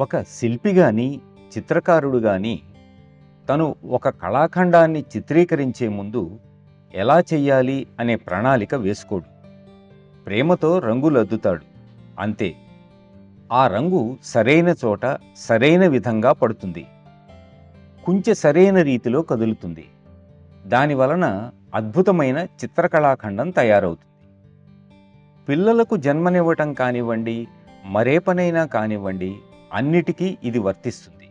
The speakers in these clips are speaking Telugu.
ఒక శిల్పి గాని, చిత్రకారుడు గాని తను ఒక కళాఖండాన్ని చిత్రీకరించే ముందు ఎలా చెయ్యాలి అనే ప్రణాళిక వేసుకోడు. ప్రేమతో రంగులద్దుతాడు అంతే. ఆ రంగు సరైన చోట సరైన విధంగా పడుతుంది. కుంచె సరైన రీతిలో కదులుతుంది. దానివలన అద్భుతమైన చిత్రకళాఖండం తయారవుతుంది. పిల్లలకు జన్మనివ్వటం కానివ్వండి, మరే పనైనా కానివ్వండి, అన్నిటికీ ఇది వర్తిస్తుంది.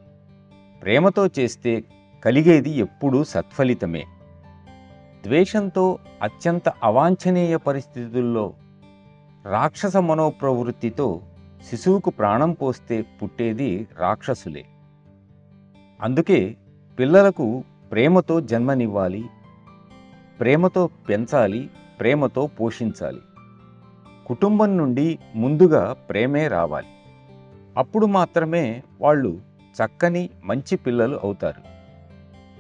ప్రేమతో చేస్తే కలిగేది ఎప్పుడూ సత్ఫలితమే. ద్వేషంతో అత్యంత అవాంఛనీయ పరిస్థితుల్లో రాక్షస మనోప్రవృత్తితో శిశువుకు ప్రాణం పోస్తే పుట్టేది రాక్షసులే. అందుకే పిల్లలకు ప్రేమతో జన్మనివ్వాలి, ప్రేమతో పెంచాలి, ప్రేమతో పోషించాలి. కుటుంబం నుండి ముందుగా ప్రేమే రావాలి. అప్పుడు మాత్రమే వాళ్ళు చక్కని మంచి పిల్లలు అవుతారు.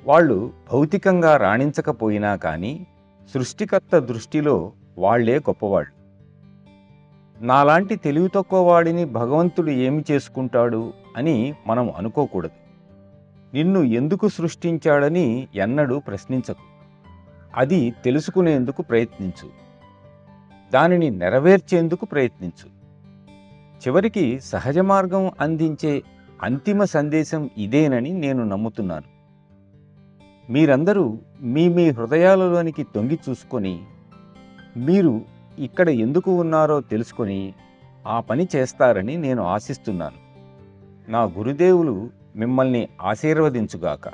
వాళ్ళు భౌతికంగా రాణించకపోయినా కానీ సృష్టికర్త దృష్టిలో వాళ్లే గొప్పవాళ్ళు. నాలాంటి తెలివి తక్కువ వాడిని భగవంతుడు ఏమి చేసుకుంటాడు అని మనం అనుకోకూడదు. నిన్ను ఎందుకు సృష్టించాడని ఎన్నడూ ప్రశ్నించకు. అది తెలుసుకునేందుకు ప్రయత్నించు. దానిని నెరవేర్చేందుకు ప్రయత్నించు. చివరికి సహజ మార్గం అందించే అంతిమ సందేశం ఇదేనని నేను నమ్ముతున్నాను. మీరందరూ మీ మీ హృదయాలలోనికి తొంగి చూసుకొని మీరు ఇక్కడ ఎందుకు ఉన్నారో తెలుసుకొని ఆ పని చేస్తారని నేను ఆశిస్తున్నాను. నా గురుదేవులు మిమ్మల్ని ఆశీర్వదించుగాక.